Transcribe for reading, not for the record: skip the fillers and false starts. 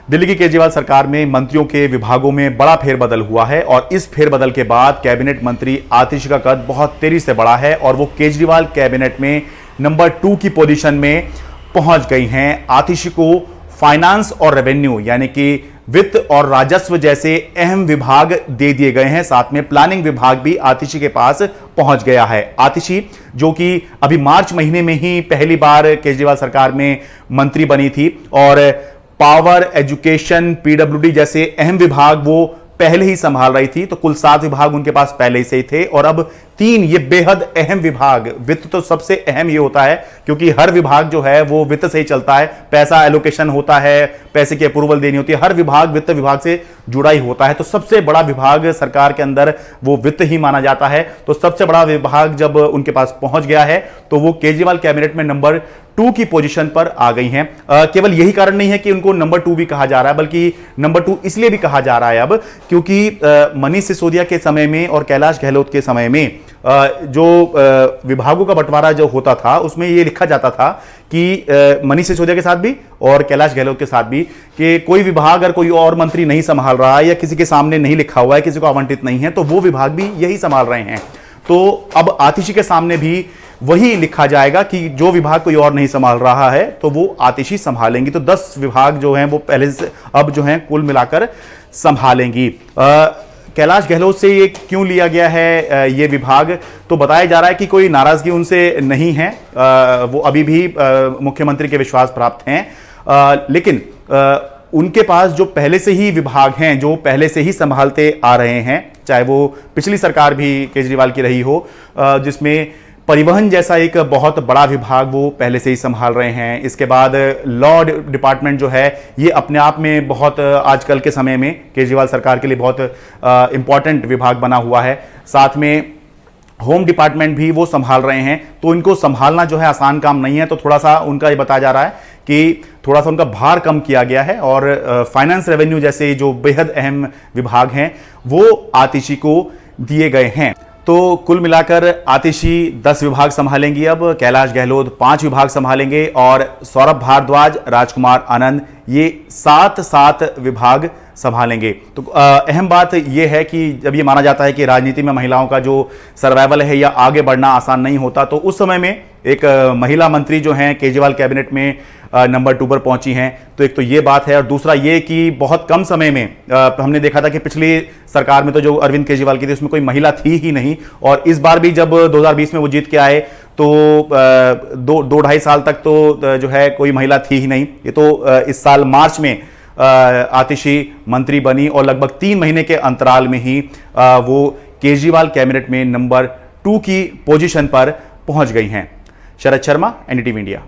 दिल्ली की केजरीवाल सरकार में मंत्रियों के विभागों में बड़ा फेरबदल हुआ है और इस फेरबदल के बाद कैबिनेट मंत्री आतिशी का कद बहुत तेजी से बढ़ा है और वो केजरीवाल कैबिनेट में नंबर 2 की पोजीशन में पहुंच गई हैं। आतिशी को फाइनेंस और रेवेन्यू यानी कि वित्त और राजस्व जैसे अहम विभाग दे दिए गए हैं। साथ में प्लानिंग विभाग भी आतिशी के पास पहुंच गया है। आतिशी जो कि अभी मार्च महीने में ही पहली बार केजरीवाल सरकार में मंत्री बनी थी और पावर, एजुकेशन, पीडब्ल्यूडी जैसे अहम विभाग वो पहले ही संभाल रही थी। तो कुल 7 विभाग उनके पास पहले से ही थे और अब 3 ये बेहद अहम विभाग। वित्त तो सबसे अहम ये होता है क्योंकि हर विभाग जो है वो वित्त से ही चलता है। पैसा एलोकेशन होता है, पैसे की अप्रूवल देनी होती है, हर विभाग वित्त विभाग से जुड़ा ही होता है। तो सबसे बड़ा विभाग सरकार के अंदर वो वित्त ही माना जाता है। तो सबसे बड़ा विभाग जब उनके पास पहुंच गया है तो वो केजरीवाल कैबिनेट में नंबर 2 की पोजीशन पर आ गई हैं। केवल यही कारण नहीं है कि उनको नंबर 2 भी कहा जा रहा है, बल्कि नंबर 2 इसलिए भी कहा जा रहा है अब क्योंकि मनीष सिसोदिया के समय में और कैलाश गहलोत के समय में जो विभागों का बंटवारा जो होता था उसमें ये लिखा जाता था कि मनीष सिसोदिया के साथ भी और कैलाश गहलोत के साथ भी कि कोई विभाग अगर कोई और मंत्री नहीं संभाल रहा है या किसी के सामने नहीं लिखा हुआ है, किसी को आवंटित नहीं है, तो वो विभाग भी यही संभाल रहे हैं। तो अब आतिशी के सामने भी वही लिखा जाएगा कि जो विभाग कोई और नहीं संभाल रहा है तो वो आतिशी संभालेंगी। तो 10 विभाग जो हैं वो पहले से अब जो हैं कुल मिलाकर संभालेंगी। कैलाश गहलोत से ये क्यों लिया गया है ये विभाग, तो बताया जा रहा है कि कोई नाराजगी उनसे नहीं है। वो अभी भी मुख्यमंत्री के विश्वास प्राप्त हैं, लेकिन उनके पास जो पहले से ही विभाग हैं, जो पहले से ही संभालते आ रहे हैं, चाहे वो पिछली सरकार भी केजरीवाल की रही हो, जिसमें परिवहन जैसा एक बहुत बड़ा विभाग वो पहले से ही संभाल रहे हैं। इसके बाद लॉ डिपार्टमेंट जो है ये अपने आप में बहुत आजकल के समय में केजरीवाल सरकार के लिए बहुत इंपॉर्टेंट विभाग बना हुआ है। साथ में होम डिपार्टमेंट भी वो संभाल रहे हैं। तो इनको संभालना जो है आसान काम नहीं है। तो थोड़ा सा उनका ये बताया जा रहा है कि थोड़ा सा उनका भार कम किया गया है और फाइनेंस, रेवेन्यू जैसे जो बेहद अहम विभाग हैं वो आतिशी को दिए गए हैं। तो कुल मिलाकर आतिशी 10 विभाग संभालेंगी, अब कैलाश गहलोत 5 विभाग संभालेंगे और सौरभ भारद्वाज, राजकुमार आनंद ये 7 विभाग संभालेंगे। तो अहम बात यह है कि जब ये माना जाता है कि राजनीति में महिलाओं का जो सर्वाइवल है या आगे बढ़ना आसान नहीं होता, तो उस समय में एक महिला मंत्री जो हैं केजरीवाल कैबिनेट में नंबर 2 पर पहुंची हैं। तो एक तो ये बात है और दूसरा ये कि बहुत कम समय में हमने देखा था कि पिछली सरकार में तो जो अरविंद केजरीवाल की थी उसमें कोई महिला थी ही नहीं और इस बार भी जब 2020 में वो जीत के आए तो 2-2.5 साल तक तो जो है कोई महिला थी ही नहीं। ये तो इस साल मार्च में आतिशी मंत्री बनी और लगभग 3 महीने के अंतराल में ही वो केजरीवाल कैबिनेट में नंबर 2 की पोजीशन पर पहुंच गई हैं। Sharad Sharma, NDTV India.